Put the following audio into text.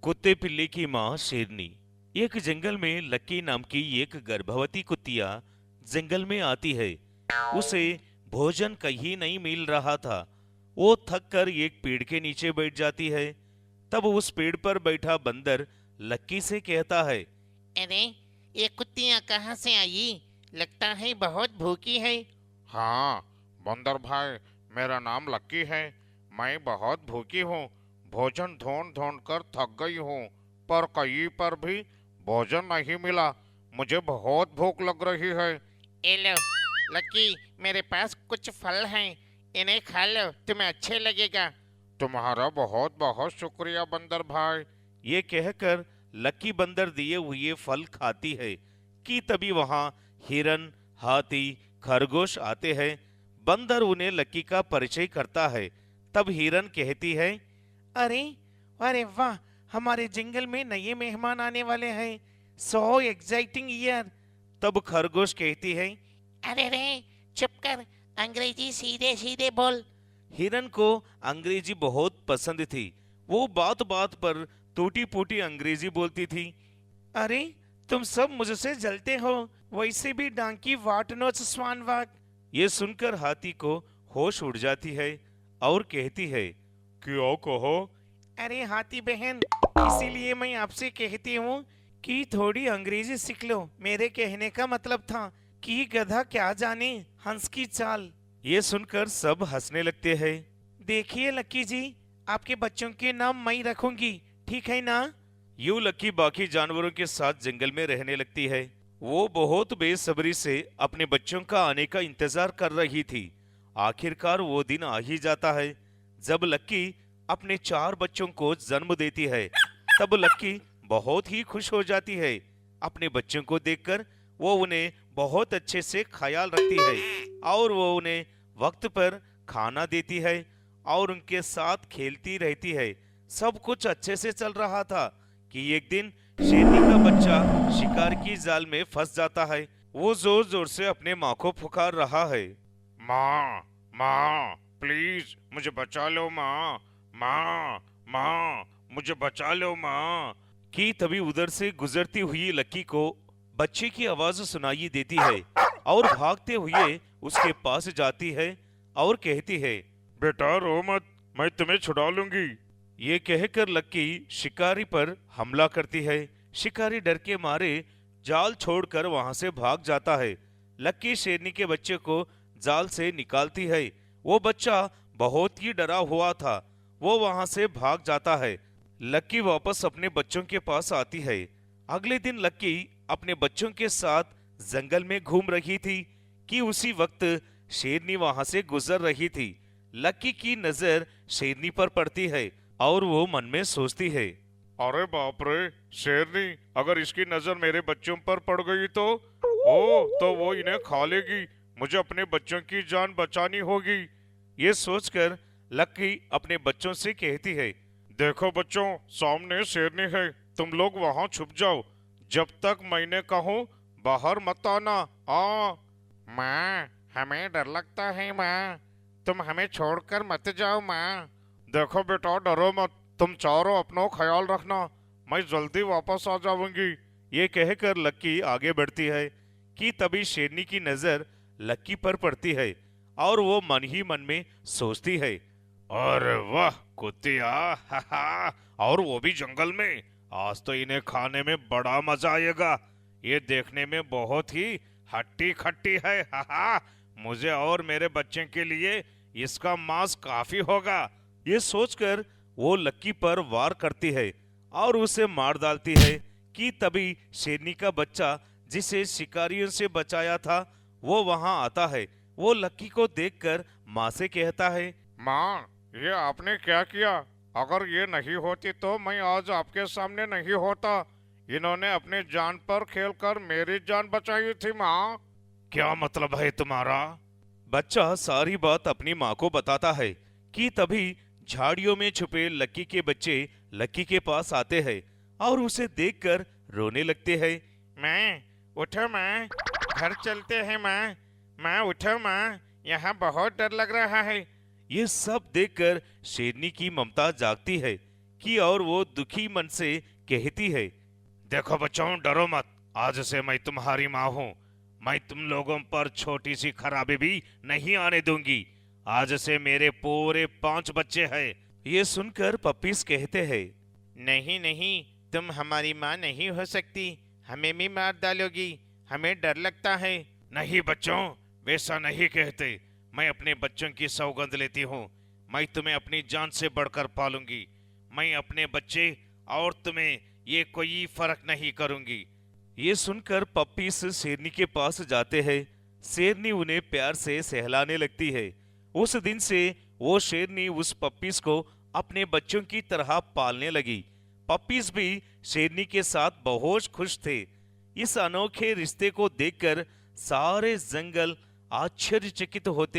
कुत्ते पिल्ले की माँ शेरनी। एक जंगल में लक्की नाम की एक गर्भवती कुतिया जंगल में आती है। उसे भोजन कहीं नहीं मिल रहा था। वो थक कर एक पेड़ के नीचे बैठ जाती है। तब उस पेड़ पर बैठा बंदर लक्की से कहता है। अरे, ये कुत्तियाँ कहाँ से आई? लगता है बहुत भूखी है। हाँ, बंदर भाई, मेरा नाम लक्की है। मैं बहुत भूखी हूँ। भोजन ढूंढ ढूंढ कर थक गई हूँ, पर कहीं पर भी भोजन नहीं मिला। मुझे बहुत भूख लग रही है। ये लो, लकी, मेरे पास कुछ फल हैं। इन्हें खा लो, तुम्हें अच्छे लगेगा। तुम्हारा बहुत बहुत शुक्रिया बंदर भाई। ये कहकर लक्की बंदर दिए हुए फल खाती है कि तभी वहां हिरन, हाथी, खरगोश आते हैं। बंदर उन्हें लक्की का परिचय करता है। तब हिरन कहती है। अरे, अरे वाह, हमारे जंगल में नए मेहमान आने वाले हैं। So exciting year. तब खरगोश कहती है। अरे रे, चुप कर, अंग्रेजी सीधे सीधे बोल। हिरन को अंग्रेजी बहुत पसंद थी। वो बात बात पर टूटी फूटी अंग्रेजी बोलती थी। अरे, तुम सब मुझसे जलते हो। वैसे भी डांकी वाट नोच स्वान वाक। ये सुनकर हाथी को होश उड़ जाती है और कहती है। क्यों कहो। अरे हाथी बहन, इसीलिए मैं आपसे कहती हूँ कि थोड़ी अंग्रेजी सीख लो। मेरे कहने का मतलब था कि गधा क्या जाने हंस की चाल। ये सुनकर सब हंसने लगते हैं। देखिए लक्की जी, आपके बच्चों के नाम मैं रखूंगी, ठीक है ना। यूं लक्की बाकी जानवरों के साथ जंगल में रहने लगती है। वो बहुत बेसब्री से अपने बच्चों का आने का इंतजार कर रही थी। आखिरकार वो दिन आ ही जाता है जब लक्की अपने 4 बच्चों को जन्म देती है। तब लक्की बहुत ही खुश हो जाती है। अपने बच्चों को देखकर वो उन्हें बहुत अच्छे से ख्याल रखती है और वो उन्हें वक्त पर खाना देती है और उनके साथ खेलती रहती है। सब कुछ अच्छे से चल रहा था कि एक दिन शेरनी का बच्चा शिकार की जाल में फंस जाता है। वो जोर जोर से अपने माँ को पुकार रहा है। माँ, माँ, प्लीज मुझे बचा लो माँ। माँ, माँ, मुझे बचा लो माँ। कि तभी उधर से गुजरती हुई लक्की को बच्चे की आवाज सुनाई देती है और भागते हुए उसके पास जाती है और कहती है। बेटा रो मत, मैं तुम्हें छुड़ा लूंगी। ये कहकर लक्की शिकारी पर हमला करती है। शिकारी डर के मारे जाल छोड़कर वहां से भाग जाता है। लक्की शेरनी के बच्चे को जाल से निकालती है। वो बच्चा बहुत ही डरा हुआ था। वो वहां से भाग जाता है। लक्की वापस अपने बच्चों के पास आती है। अगले दिन लक्की अपने बच्चों के साथ जंगल में घूम रही थी कि उसी वक्त शेरनी वहां से गुजर रही थी। लक्की की नजर शेरनी पर पड़ती है और वो मन में सोचती है। अरे बाप रे, शेरनी, अगर इसकी नजर मेरे बच्चों पर पड़ गई तो वो इन्हें खा लेगी। मुझे अपने बच्चों की जान बचानी होगी। ये सोचकर लक्की अपने बच्चों से कहती है। देखो बच्चों, सामने शेरनी है। तुम लोग वहां छुप जाओ। जब तक मैंने कहूँ बाहर मत आना। माँ, हमें डर लगता है माँ। तुम हमें छोड़कर मत जाओ माँ। देखो बेटा, डरो मत। तुम चारों अपना ख्याल रखना। मैं जल्दी वापस आ जाऊंगी। ये कहकर लक्की आगे बढ़ती है कि तभी शेरनी की नजर लक्की पर पड़ती है और वो मन ही मन में सोचती है। अरे वाह कुतिया, हा, और वो भी जंगल में। आज तो इन्हें खाने में बड़ा मजा आएगा। ये देखने में बहुत ही हट्टी खट्टी है। हा, मुझे और मेरे बच्चे के लिए इसका मांस काफी होगा। ये सोचकर वो लक्की पर वार करती है और उसे मार डालती है कि तभी शेरनी का बच्चा जिसे शिकारियों से बचाया था वो वहां आता है। वो लक्की को देखकर माँ से कहता है। माँ, ये आपने क्या किया? अगर ये नहीं होती तो मैं आज आपके सामने नहीं होता। इन्होंने अपनी जान पर खेलकर मेरी जान बचाई थी माँ। क्या मतलब है तुम्हारा? बच्चा सारी बात अपनी माँ को बताता है कि तभी झाड़ियों में छुपे लक्की के बच्चे लक्की के पास आते हैं और उसे देखकर रोने लगते हैं। माँ, उठो माँ, घर चलते हैं माँ। माँ उठो माँ, यहाँ बहुत डर लग रहा है। ये सब देखकर शेरनी की ममता जागती है की और वो दुखी मन से कहती है, देखो बच्चों, डरो मत। आज से मैं तुम्हारी माँ हूँ। मैं तुम लोगों पर छोटी सी खराबी भी नहीं आने दूंगी। आज से मेरे पूरे 5 बच्चे हैं। ये सुनकर पप्पीज कहते हैं, नहीं नहीं, तुम हमारी माँ नहीं हो सकती, हमें भी मार डालोगी, हमें डर लगता है। नहीं बच्चों, वैसा नहीं कहते। मैं अपने बच्चों की सौगंध लेती हूँ। मैं तुम्हें अपनी जान से बढ़कर पालूंगी। मैं अपने बच्चे और तुम्हें ये कोई फर्क नहीं करूंगी। ये सुनकर पप्पीज शेरनी के पास जाते हैं। शेरनी उन्हें प्यार से सहलाने लगती है। उस दिन से वो शेरनी उस पप्पीज को अपने बच्चों की तरह पालने लगी। पप्पीज भी शेरनी के साथ बहुत खुश थे। इस अनोखे रिश्ते को देखकर सारे जंगल आश्चर्यचकित होते